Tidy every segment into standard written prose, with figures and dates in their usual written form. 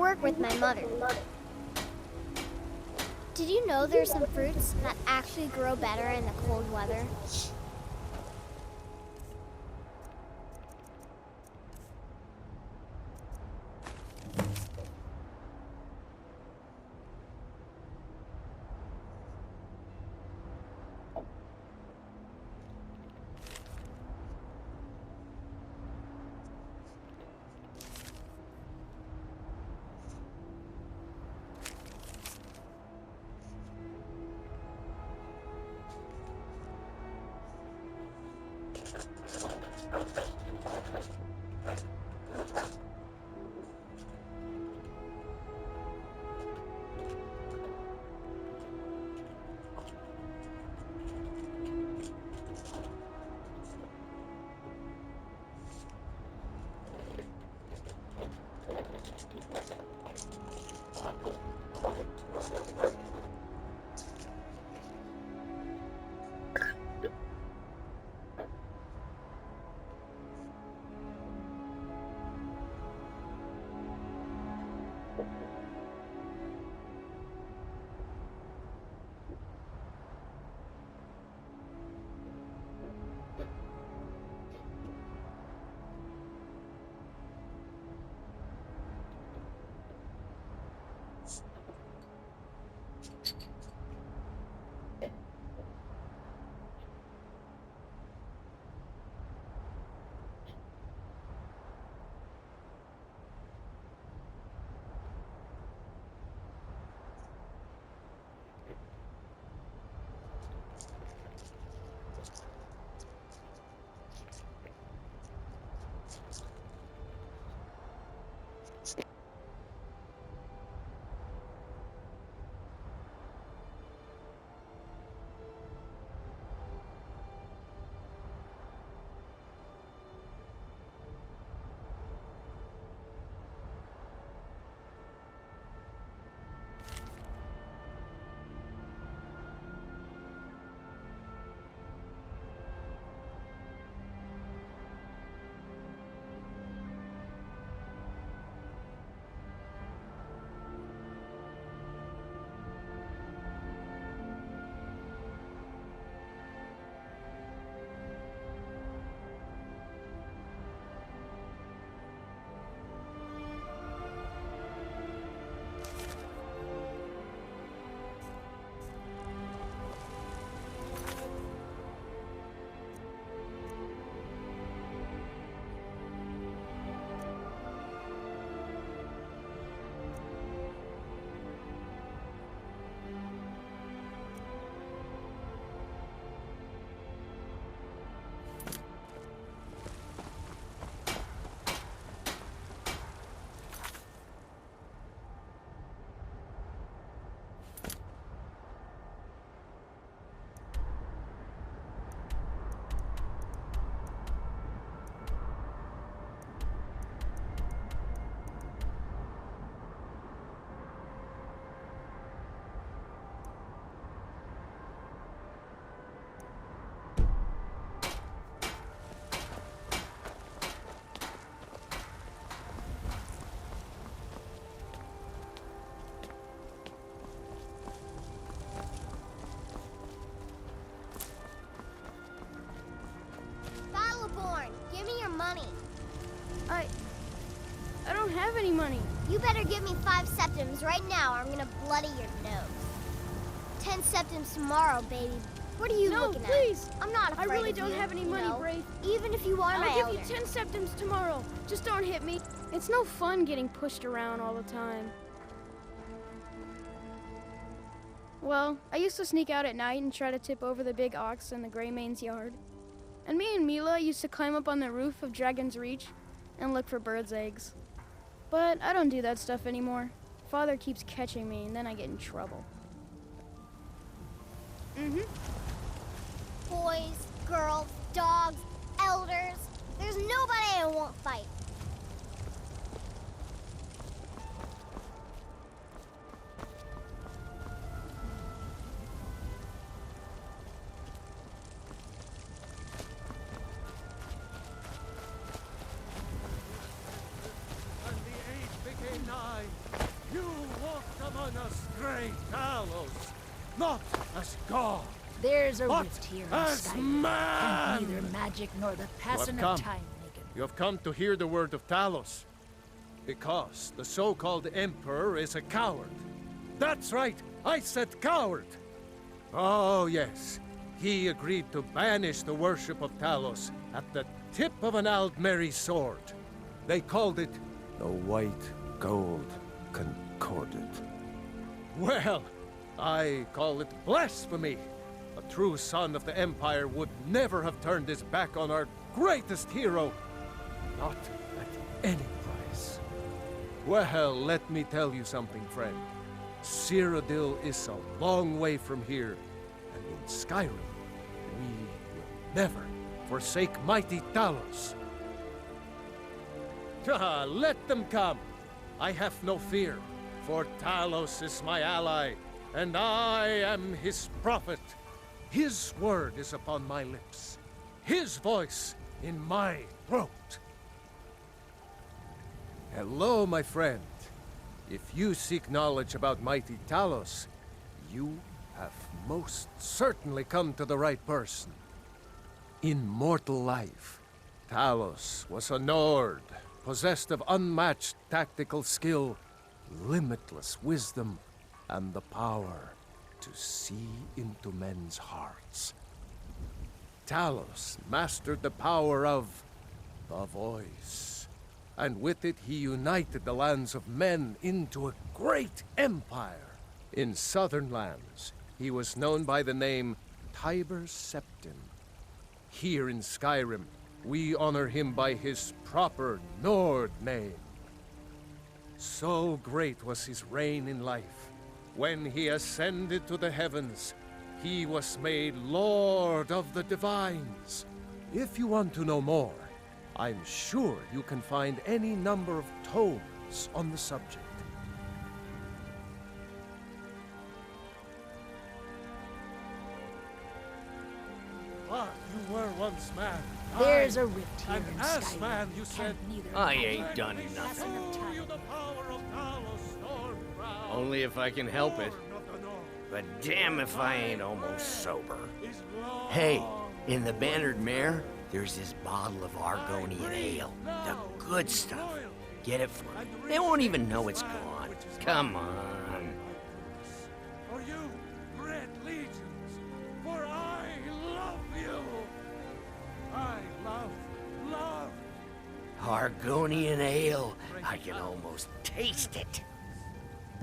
work with my mother. Did you know there's some fruits that actually grow better in the cold weather? Give me your money. I don't have any money. You better give me 5 septims right now or I'm gonna bloody your nose. 10 septims tomorrow, baby. What are you looking at? No, please. I'm not afraid I really of don't you, have any money, Brave. Even if you are my I'll elder. give you 10 septims tomorrow. Just don't hit me. It's no fun getting pushed around all the time. Well, I used to sneak out at night and try to tip over the big ox in the Gray Mane's yard. And me and Mila used to climb up on the roof of Dragon's Reach and look for birds' eggs. But I don't do that stuff anymore. Father keeps catching me and then I get in trouble. Boys, girls, dogs, elders. There's nobody I won't fight. And the age became nigh. There's a rift here in Skyrim, and neither magic nor the passing of time make it. You have come to hear the word of Talos. Because the so-called Emperor is a coward. That's right, I said coward! Oh yes, he agreed to banish the worship of Talos at the tip of an Aldmeri sword. They called it the White Gold Concordat. Well, I call it blasphemy. A true son of the Empire would never have turned his back on our greatest hero. Not at any price. Well, let me tell you something, friend. Cyrodiil is a long way from here, and in Skyrim, we will never forsake mighty Talos. Let them come. I have no fear, for Talos is my ally, and I am his prophet. His word is upon my lips, his voice in my throat. Hello, my friend. If you seek knowledge about mighty Talos, you have most certainly come to the right person. In mortal life, Talos was a Nord, possessed of unmatched tactical skill, limitless wisdom, and the power to see into men's hearts. Talos mastered the power of the voice, and with it he united the lands of men into a great empire. In southern lands, he was known by the name Tiber Septim. Here in Skyrim, we honor him by his proper Nord name. So great was his reign in life. When he ascended to the heavens, he was made Lord of the Divines. If you want to know more, I'm sure you can find any number of tomes on the subject. But you were once man. There's a rift here And in as Skyrim, man, you said, and neither I magic ain't done nor the nothing. passing of "Show you time the power of Talos, Stormcrown, Only if I can help it. Lord of the North. But damn if I ain't almost sober. Is long Hey, in the Bannered Mare, there's this bottle of Argonian ale. The good stuff. Get it for me. They won't even know it's gone. Come on. For you, great legions, for I love you. I love. Argonian ale. I can almost taste it.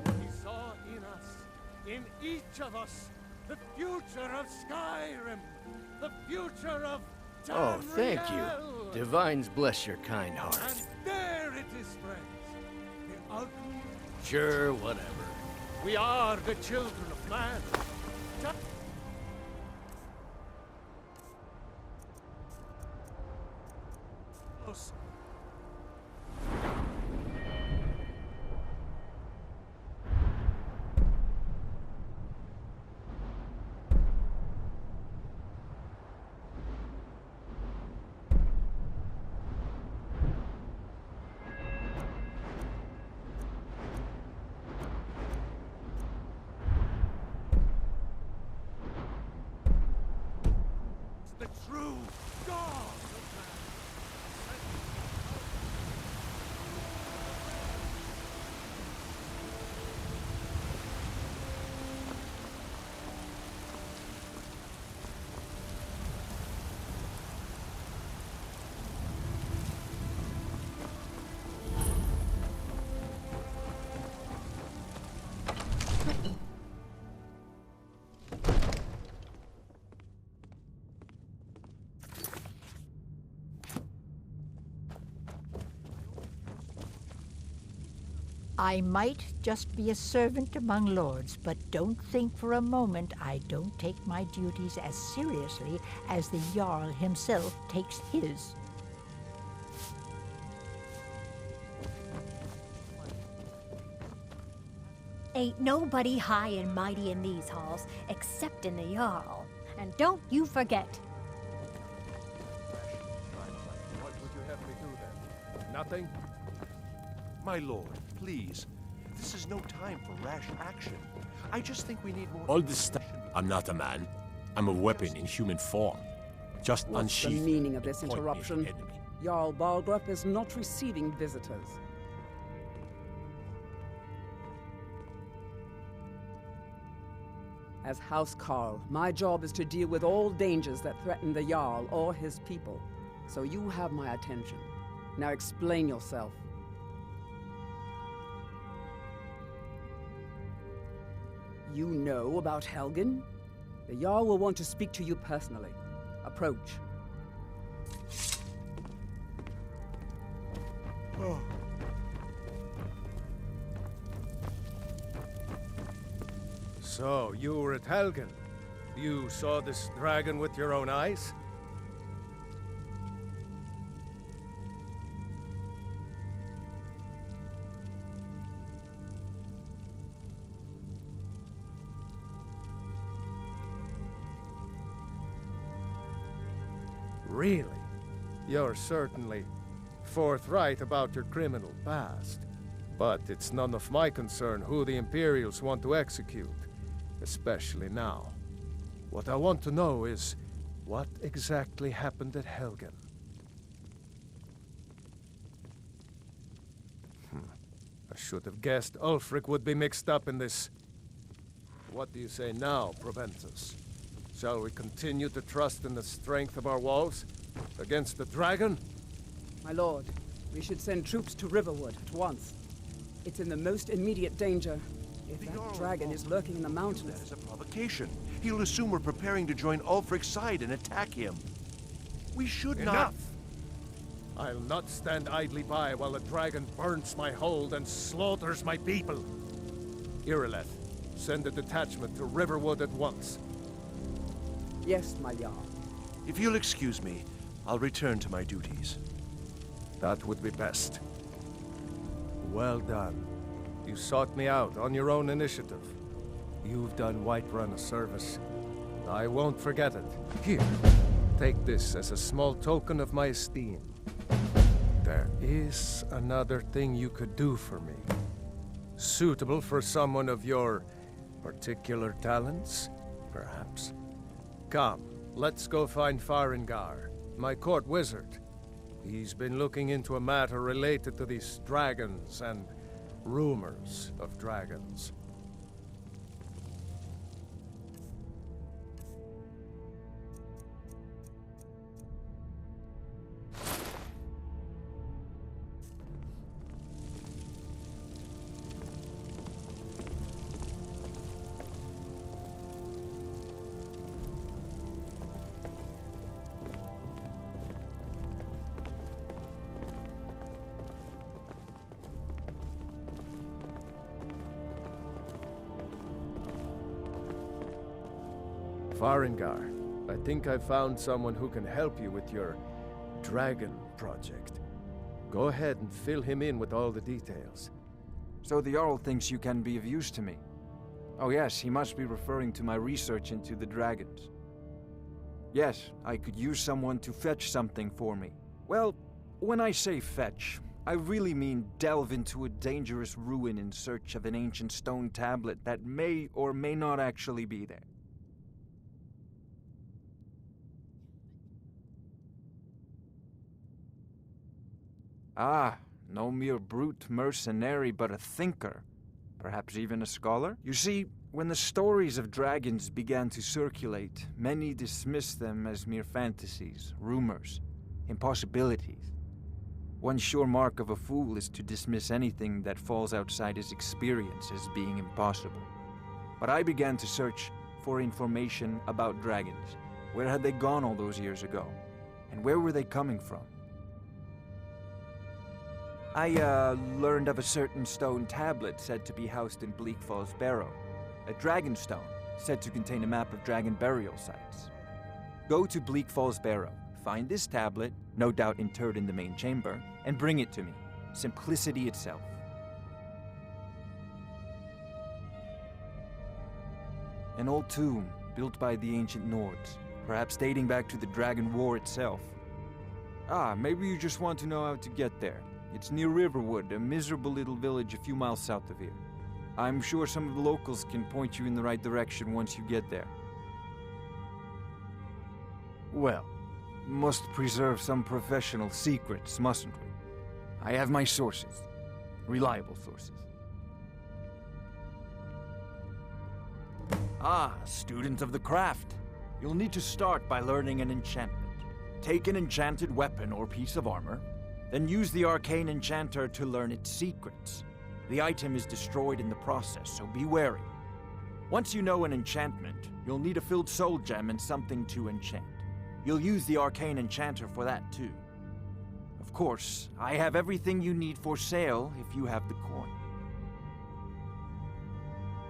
He saw in us, in each of us, the future of Skyrim, the future of Oh, thank you. Tamriel. Divines bless your kind heart. And there it is, friends. The ugly. Sure, whatever. We are the children of man. Talos. The true God of man. I might just be a servant among lords, but don't think for a moment I don't take my duties as seriously as the Jarl himself takes his. Ain't nobody high and mighty in these halls except in the Jarl. And don't you forget. What would you have me do then? Nothing? My lord, please. This is no time for rash action. I just think we need more... All this stuff. I'm not a man. I'm a weapon in human form. Just What's the unsheath meaning of and this point me at interruption? the enemy. Jarl Balgrup is not receiving visitors. As House Carl, my job is to deal with all dangers that threaten the Jarl or his people. So you have my attention. Now explain yourself. You know about Helgen? The Jarl will want to speak to you personally. Approach. So, you were at Helgen. You saw this dragon with your own eyes? Really? You're certainly forthright about your criminal past. But it's none of my concern who the Imperials want to execute, especially now. What I want to know is, what exactly happened at Helgen? I should have guessed Ulfric would be mixed up in this. What do you say now, Proventus? Shall we continue to trust in the strength of our walls against the dragon? My lord, we should send troops to Riverwood at once. It's in the most immediate danger. If that dragon is lurking in the mountains... That is a provocation. He'll assume we're preparing to join Ulfric's side and attack him. We should not... Enough! I'll not stand idly by while the dragon burns my hold and slaughters my people. Irileth, send a detachment to Riverwood at once. Yes, my Jarl. If you'll excuse me, I'll return to my duties. That would be best. Well done. You sought me out on your own initiative. You've done Whiterun a service. I won't forget it. Here, take this as a small token of my esteem. There is another thing you could do for me. Suitable for someone of your particular talents, perhaps. Come, let's go find Farengar, my court wizard. He's been looking into a matter related to these dragons and rumors of dragons. Farengar, I think I've found someone who can help you with your dragon project. Go ahead and fill him in with all the details. So the Jarl thinks you can be of use to me. Oh yes, he must be referring to my research into the dragons. Yes, I could use someone to fetch something for me. Well, when I say fetch, I really mean delve into a dangerous ruin in search of an ancient stone tablet that may or may not actually be there. Ah, no mere brute mercenary, but a thinker. Perhaps even a scholar? You see, when the stories of dragons began to circulate, many dismissed them as mere fantasies, rumors, impossibilities. One sure mark of a fool is to dismiss anything that falls outside his experience as being impossible. But I began to search for information about dragons. Where had they gone all those years ago? And where were they coming from? I learned of a certain stone tablet said to be housed in Bleak Falls Barrow. A dragon stone said to contain a map of dragon burial sites. Go to Bleak Falls Barrow, find this tablet, no doubt interred in the main chamber, and bring it to me. Simplicity itself. An old tomb built by the ancient Nords, perhaps dating back to the Dragon War itself. Ah, maybe you just want to know how to get there. It's near Riverwood, a miserable little village a few miles south of here. I'm sure some of the locals can point you in the right direction once you get there. Well, must preserve some professional secrets, mustn't we? I have my sources. Reliable sources. Ah, student of the craft. You'll need to start by learning an enchantment. Take an enchanted weapon or piece of armor, then use the arcane enchanter to learn its secrets. The item is destroyed in the process, so be wary. Once you know an enchantment, you'll need a filled soul gem and something to enchant. You'll use the arcane enchanter for that too. Of course, I have everything you need for sale if you have the coin.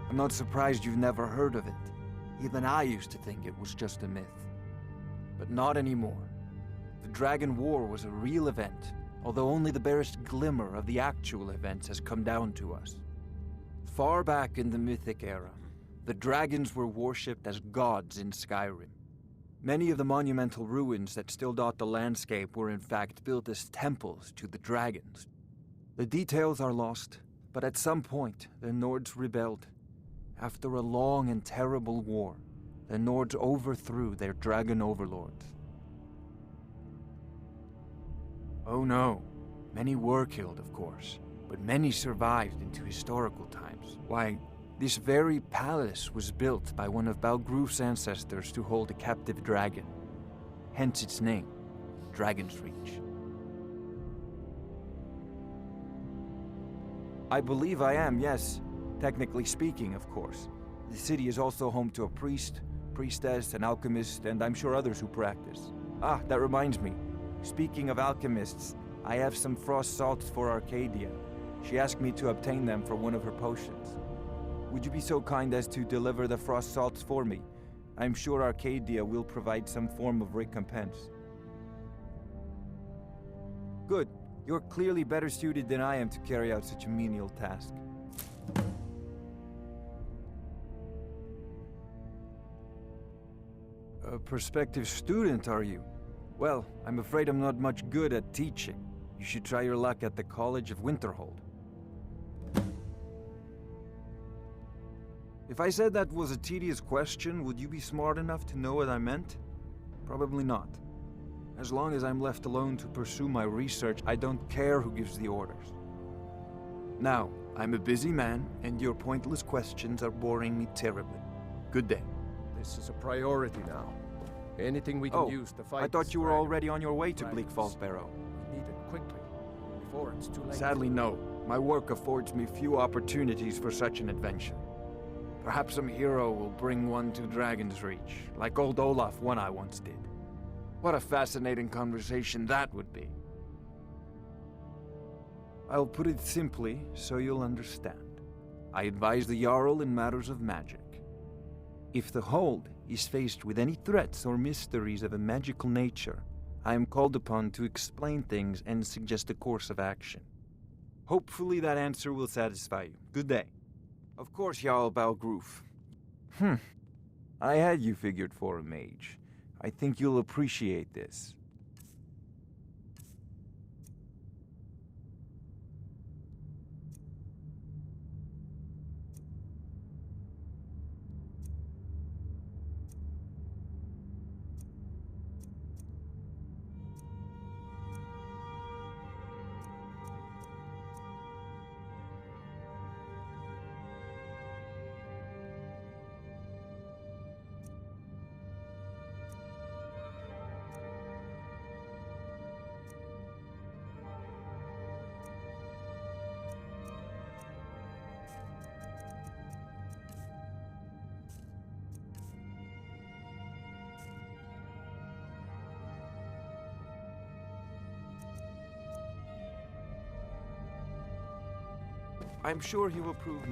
I'm not surprised you've never heard of it. Even I used to think it was just a myth. But not anymore. The Dragon War was a real event, although only the barest glimmer of the actual events has come down to us. Far back in the Mythic era, the dragons were worshipped as gods in Skyrim. Many of the monumental ruins that still dot the landscape were in fact built as temples to the dragons. The details are lost, but at some point, the Nords rebelled. After a long and terrible war, the Nords overthrew their dragon overlords. Oh no, many were killed, of course, but many survived into historical times. Why, this very palace was built by one of Balgruf's ancestors to hold a captive dragon. Hence its name, Dragon's Reach. I believe I am, yes. Technically speaking, of course. The city is also home to a priest, priestess, an alchemist, and I'm sure others who practice. Ah, that reminds me. Speaking of alchemists, I have some frost salts for Arcadia. She asked me to obtain them for one of her potions. Would you be so kind as to deliver the frost salts for me? I'm sure Arcadia will provide some form of recompense. Good. You're clearly better suited than I am to carry out such a menial task. A prospective student, are you? Well, I'm afraid I'm not much good at teaching. You should try your luck at the College of Winterhold. If I said that was a tedious question, would you be smart enough to know what I meant? Probably not. As long as I'm left alone to pursue my research, I don't care who gives the orders. Now, I'm a busy man, and your pointless questions are boring me terribly. Good day. This is a priority now. Anything we can use to fight. I thought you were already on your way to Bleak Falls Barrow. We need it quickly, before it's too late. Sadly, no. My work affords me few opportunities for such an adventure. Perhaps some hero will bring one to Dragon's Reach, like old Olaf one I once did. What a fascinating conversation that would be. I'll put it simply so you'll understand. I advise the Jarl in matters of magic. If the Hold is faced with any threats or mysteries of a magical nature, I am called upon to explain things and suggest a course of action. Hopefully that answer will satisfy you. Good day. Of course, Jarl Balgruf. I had you figured for a mage. I think you'll appreciate this. I'm sure he will prove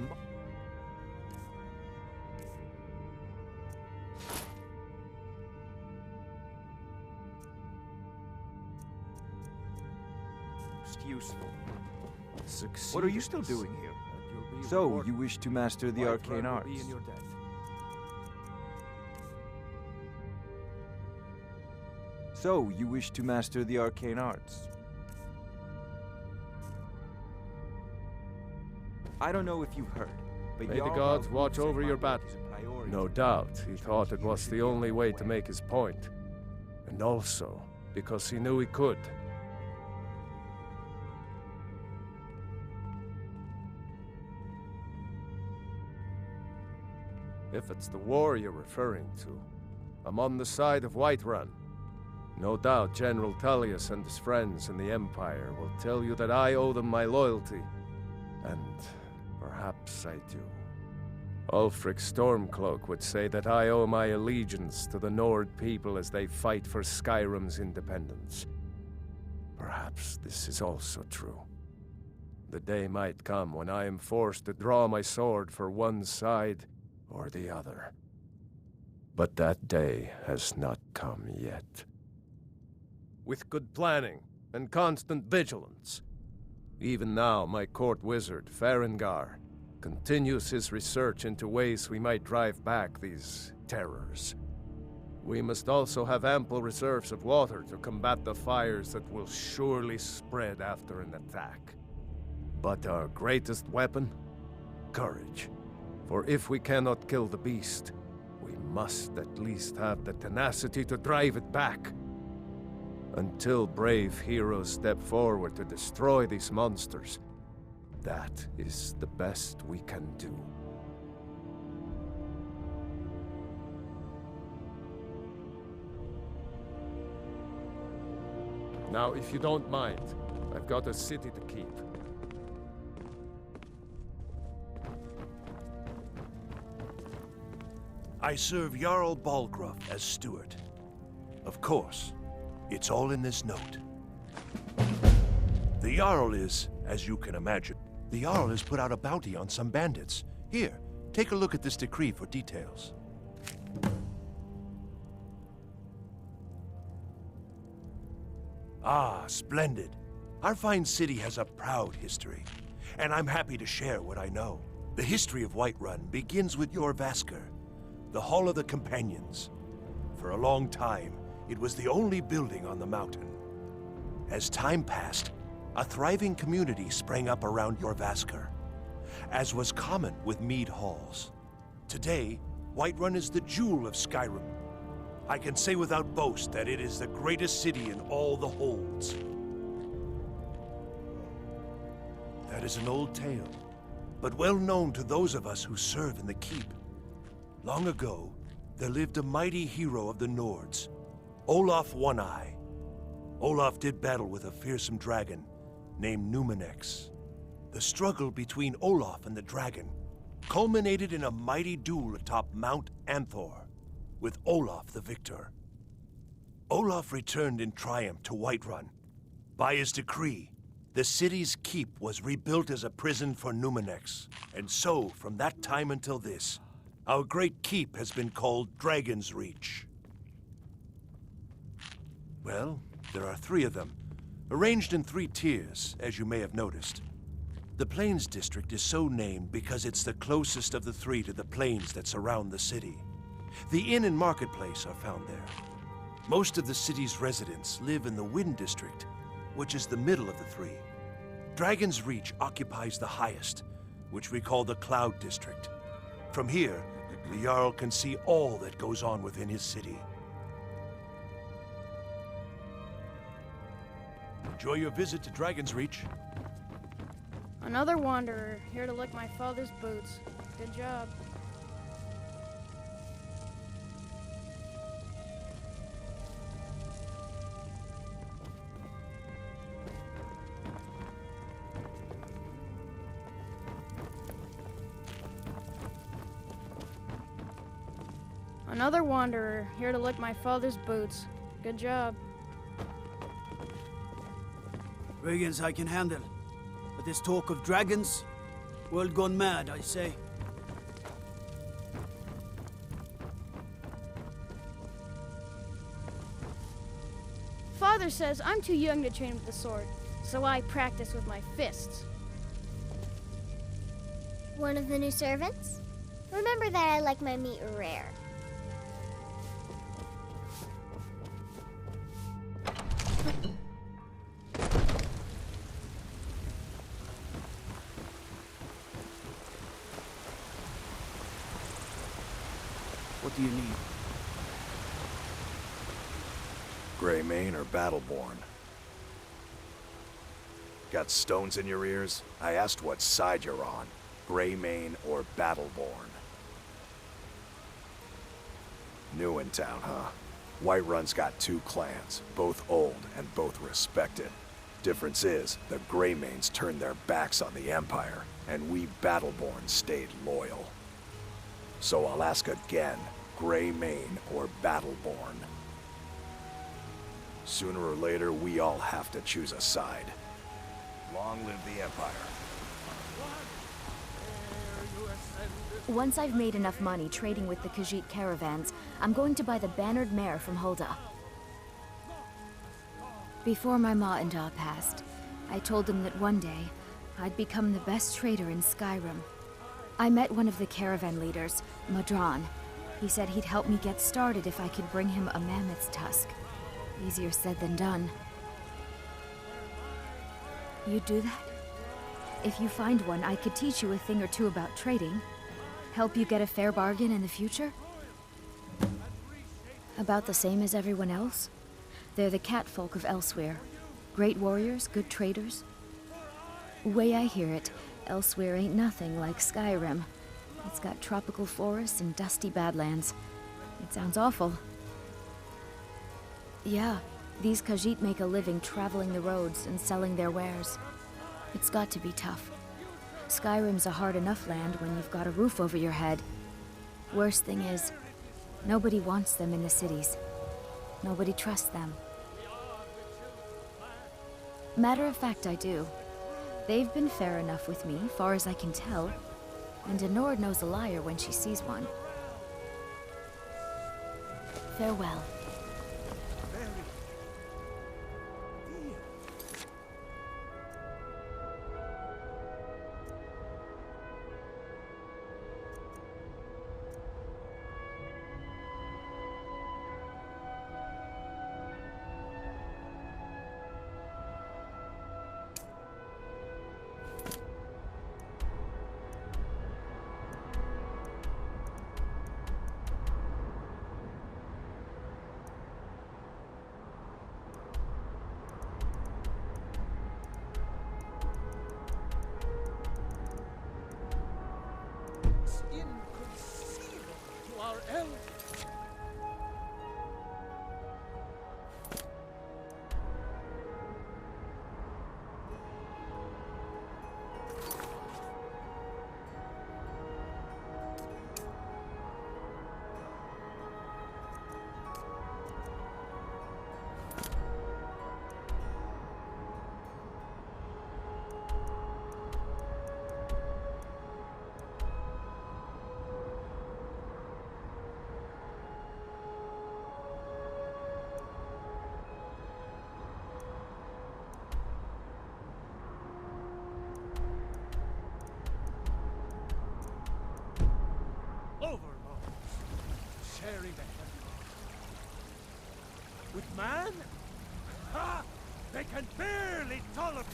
useful. Succeed. What are you still doing here? So, you wish to master the arcane arts? So, you wish to master the arcane arts? I don't know if you've heard, but May the gods watch over your battle. No doubt, he thought it was the only way to make his point. and also because he knew he could. If it's the war you're referring to, I'm on the side of Whiterun. No doubt General Tullius and his friends in the Empire will tell you that I owe them my loyalty, and perhaps I do. Ulfric Stormcloak would say that I owe my allegiance to the Nord people as they fight for Skyrim's independence. Perhaps this is also true. The day might come when I am forced to draw my sword for one side or the other. But that day has not come yet. With good planning and constant vigilance. Even now, my court wizard, Farengar, continues his research into ways we might drive back these terrors. We must also have ample reserves of water to combat the fires that will surely spread after an attack. But our greatest weapon? Courage. For if we cannot kill the beast, we must at least have the tenacity to drive it back. Until brave heroes step forward to destroy these monsters, that is the best we can do. Now, if you don't mind, I've got a city to keep. I serve Jarl Balgruuf as steward. Of course, it's all in this note. The Jarl is, as you can imagine, the Jarl has put out a bounty on some bandits. Here, take a look at this decree for details. Ah, splendid. Our fine city has a proud history, and I'm happy to share what I know. The history of Whiterun begins with Jorrvaskr, the Hall of the Companions. For a long time, it was the only building on the mountain. As time passed, a thriving community sprang up around Jorrvaskr, as was common with mead halls. Today, Whiterun is the jewel of Skyrim. I can say without boast that it is the greatest city in all the holds. That is an old tale, but well known to those of us who serve in the keep. Long ago, there lived a mighty hero of the Nords, Olaf One-Eye. Olaf did battle with a fearsome dragon named Numenex. The struggle between Olaf and the dragon culminated in a mighty duel atop Mount Anthor, with Olaf the victor. Olaf returned in triumph to Whiterun. By his decree, the city's keep was rebuilt as a prison for Numenex, and so, from that time until this, our great keep has been called Dragon's Reach. Well, there are 3 of them, arranged in 3 tiers, as you may have noticed. The Plains District is so named because it's the closest of the 3 to the plains that surround the city. The inn and marketplace are found there. Most of the city's residents live in the Wind District, which is the middle of the 3. Dragon's Reach occupies the highest, which we call the Cloud District. From here, the Jarl can see all that goes on within his city. Enjoy your visit to Dragon's Reach. Another wanderer, here to lick my father's boots. Good job. Another wanderer, here to lick my father's boots. Good job. Brigands I can handle, but this talk of dragons, world gone mad, I say. Father says I'm too young to train with the sword, so I practice with my fists. One of the new servants? Remember that I like my meat rare. What do you need? Greymane or Battleborn? Got stones in your ears? I asked what side you're on. Greymane or Battleborn? New in town, huh? Whiterun's got two clans, both old and both respected. Difference is, the Greymanes turned their backs on the Empire, and we Battleborn stayed loyal. So I'll ask again, Greymane or Battleborn? Sooner or later, we all have to choose a side. Long live the Empire. Once I've made enough money trading with the Khajiit caravans, I'm going to buy the bannered mare from Hulda. Before my ma and Da passed, I told them that one day, I'd become the best trader in Skyrim. I met one of the caravan leaders, Madran. He said he'd help me get started if I could bring him a mammoth's tusk. Easier said than done. You'd do that? If you find one, I could teach you a thing or two about trading. Help you get a fair bargain in the future? About the same as everyone else? They're the catfolk of Elsewhere. Great warriors, good traders. Way I hear it, Elsewhere ain't nothing like Skyrim. It's got tropical forests and dusty badlands. It sounds awful. Yeah, these Khajiit make a living traveling the roads and selling their wares. It's got to be tough. Skyrim's a hard enough land when you've got a roof over your head. Worst thing is, nobody wants them in the cities. Nobody trusts them. Matter of fact, I do. They've been fair enough with me, far as I can tell. And a Nord knows a liar when she sees one. Farewell. Sharing the heaven. With man? Ha! They can barely tolerate.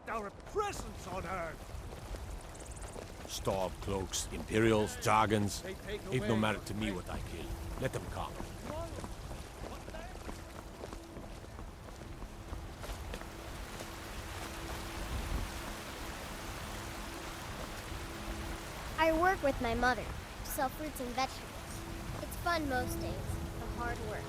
Our presence on Earth. Stormcloaks, Imperials, Jargons. Ain't no matter to me what I kill. Let them come. I work with my mother, sell fruits and vegetables. It's fun most days, the hard work.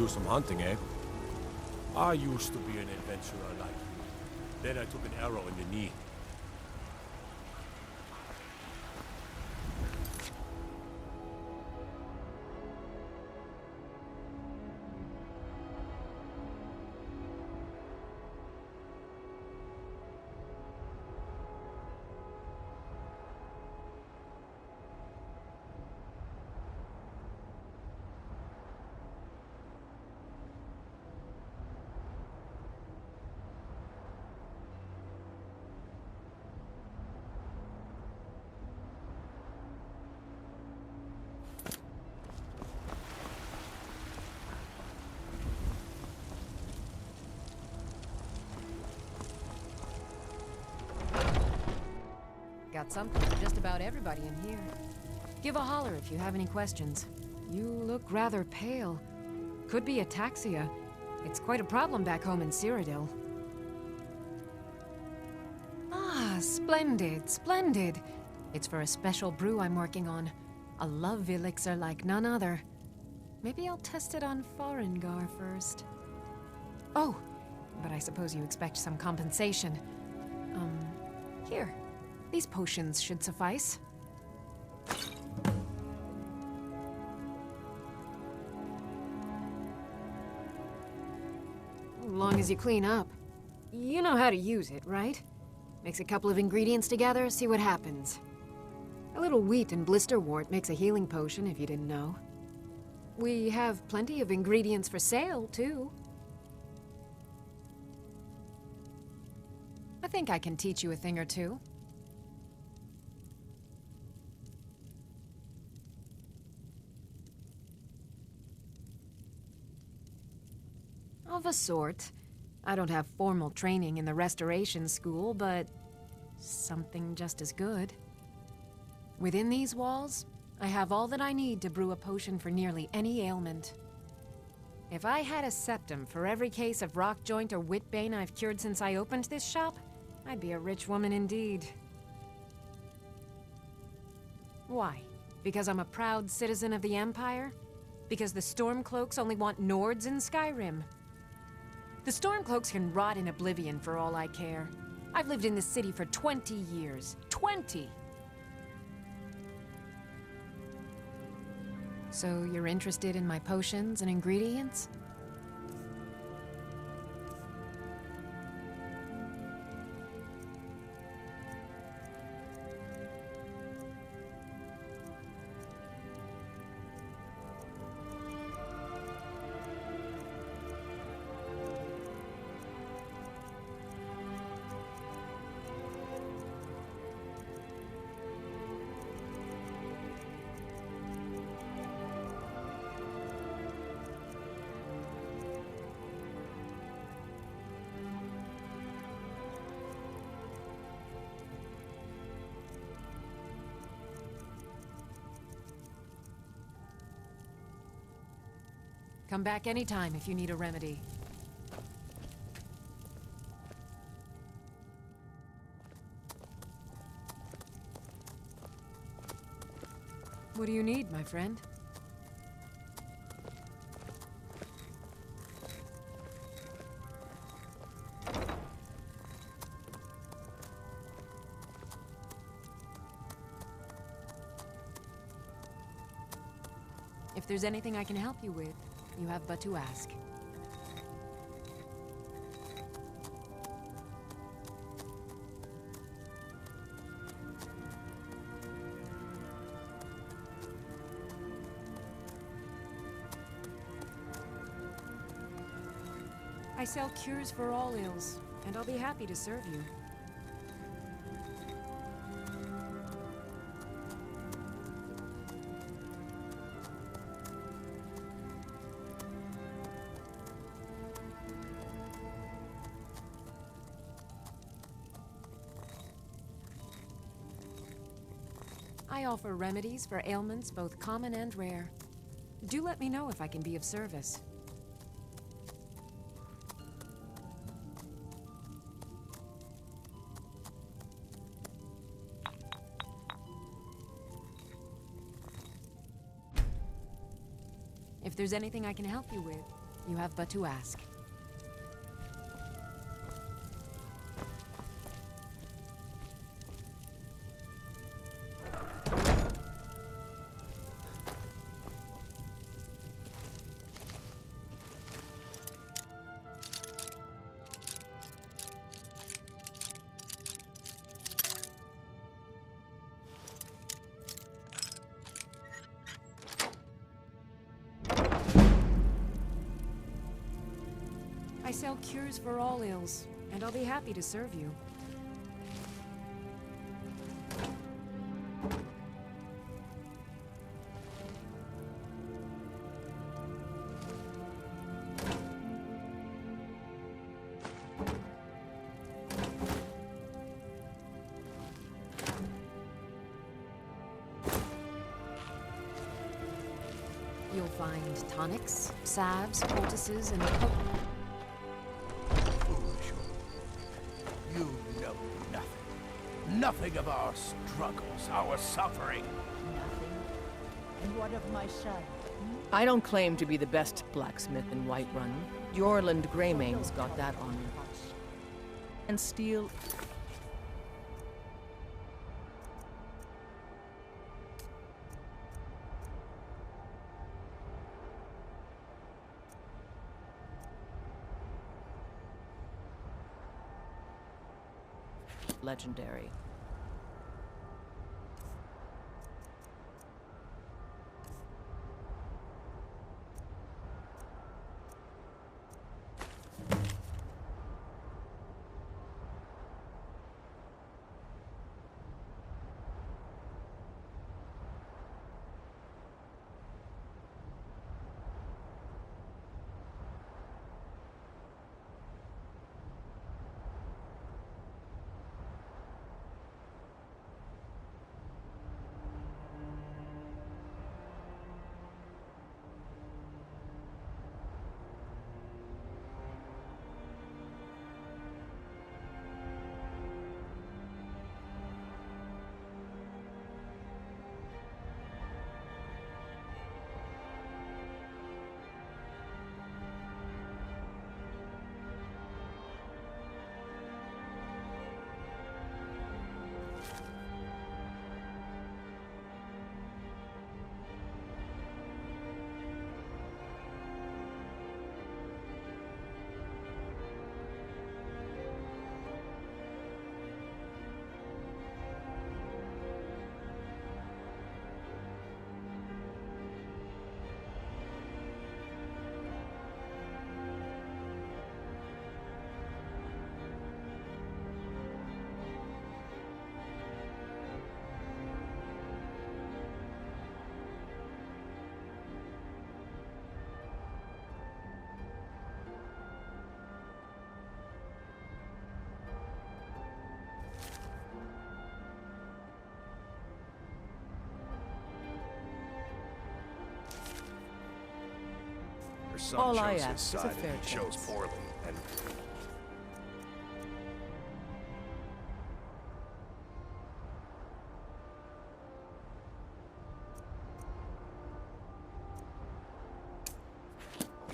do some hunting, eh? I used to be an adventurer like you. Then I took an arrow in the knee. Got something for just about everybody in here. Give a holler if you have any questions. You look rather pale. Could be ataxia. It's quite a problem back home in Cyrodiil. Ah, splendid, splendid. It's for a special brew I'm working on. A love elixir like none other. Maybe I'll test it on Farengar first. Oh, but I suppose you expect some compensation. Here. These potions should suffice. As long as you clean up. You know how to use it, right? Mix a couple of ingredients together, see what happens. A little wheat and blisterwort makes a healing potion, if you didn't know. We have plenty of ingredients for sale, too. I think I can teach you a thing or two. Of a sort. I don't have formal training in the restoration school, but something just as good. Within these walls, I have all that I need to brew a potion for nearly any ailment. If I had a septum for every case of rock joint or whitbane I've cured since I opened this shop, I'd be a rich woman indeed. Why? Because I'm a proud citizen of the Empire? Because the Stormcloaks only want Nords in Skyrim? The Stormcloaks can rot in oblivion for all I care. I've lived in this city for 20 years. 20! So you're interested in my potions and ingredients? Come back anytime if you need a remedy. What do you need, my friend? If there's anything I can help you with, you have but to ask. I sell cures for all ills, and I'll be happy to serve you. I offer remedies for ailments both common and rare. Do let me know if I can be of service. If there's anything I can help you with, You have but to ask. I sell cures for all ills, and I'll be happy to serve you. You'll find tonics, salves, poultices, and You know nothing. Nothing of our struggles, our suffering. Nothing. And what of my son? I don't claim to be the best blacksmith in Whiterun. Yorland Greymane's got that honor. And steel... legendary. Some All chose I his ask is a side fair and he chose chance. poorly, and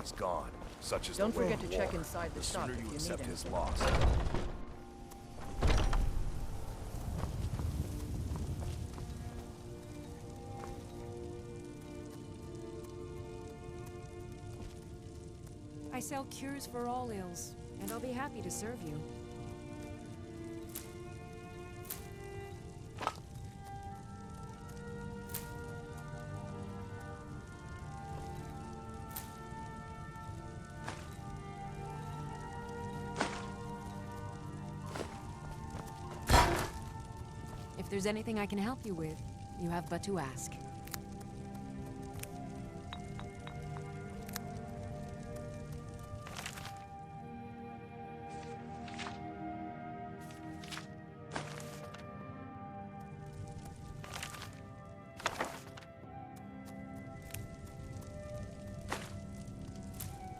he's gone. Such is Don't the way forget of to check war. inside the The shop sooner if you you accept need his anything. loss. I sell cures for all ills, and I'll be happy to serve you. If there's anything I can help you with, you have but to ask.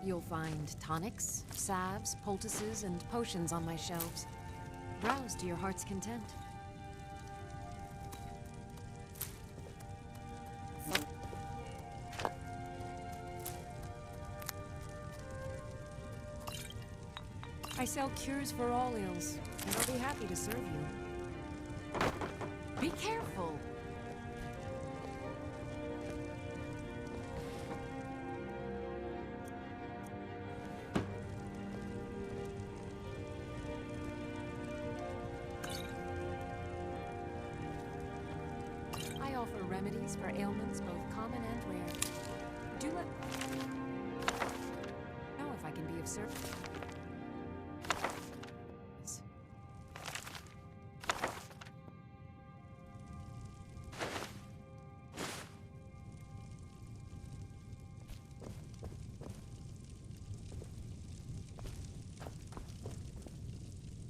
You'll find tonics, salves, poultices, and potions on my shelves. Browse to your heart's content. I sell cures for all ills, and I'll be happy to serve you. Be careful! I offer remedies for ailments both common and rare. Do let know if I can be of service.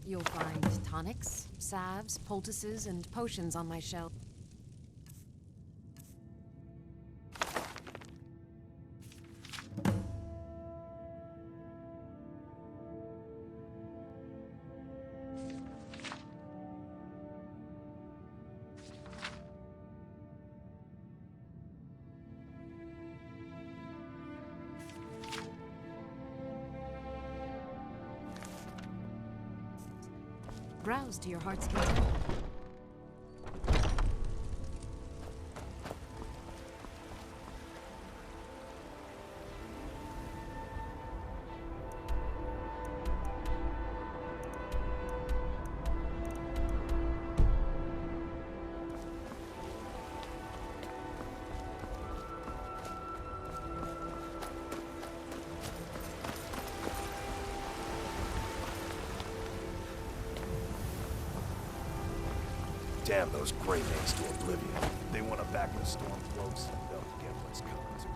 You'll find tonics, salves, poultices, and potions on my shelf. Browse to your heart's content. Damn those gray mains to oblivion. They want to back when the storm blows. They'll get what's coming to them.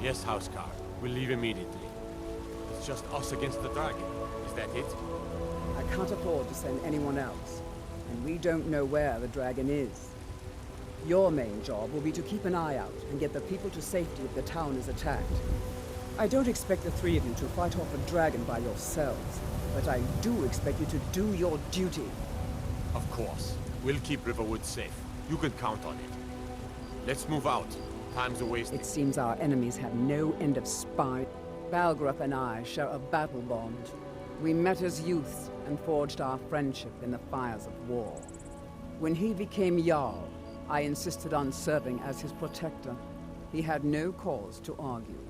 Yes, Housecar. We'll leave immediately. It's just us against the dragon. Is that it? I can't afford to send anyone else, and we don't know where the dragon is. Your main job will be to keep an eye out and get the people to safety if the town is attacked. I don't expect the three of you to fight off a dragon by yourselves, but I do expect you to do your duty. Of course. We'll keep Riverwood safe. You can count on it. Let's move out. Time's a wasting. It seems our enemies have no end of spine. Balgruth and I share a battle bond. We met as youths and forged our friendship in the fires of war. When he became Jarl, I insisted on serving as his protector. He had no cause to argue.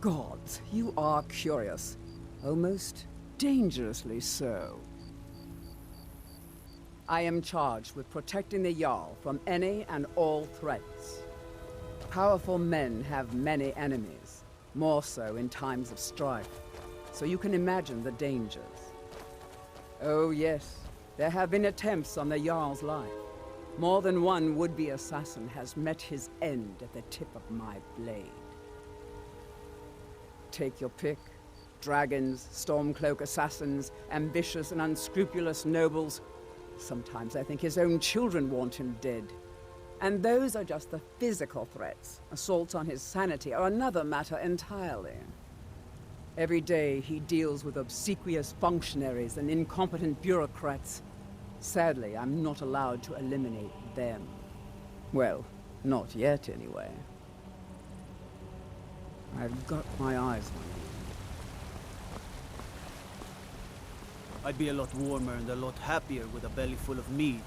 Gods, you are curious. Almost dangerously so. I am charged with protecting the Jarl from any and all threats. Powerful men have many enemies, more so in times of strife, so you can imagine the dangers. Oh yes, there have been attempts on the Jarl's life. More than one would-be assassin has met his end at the tip of my blade. Take your pick. Dragons, Stormcloak assassins, ambitious and unscrupulous nobles. Sometimes I think his own children want him dead. And those are just the physical threats. Assaults on his sanity are another matter entirely. Every day he deals with obsequious functionaries and incompetent bureaucrats. Sadly, I'm not allowed to eliminate them. Well, not yet anyway. I've got my eyes on you. I'd be a lot warmer and a lot happier with a belly full of meat.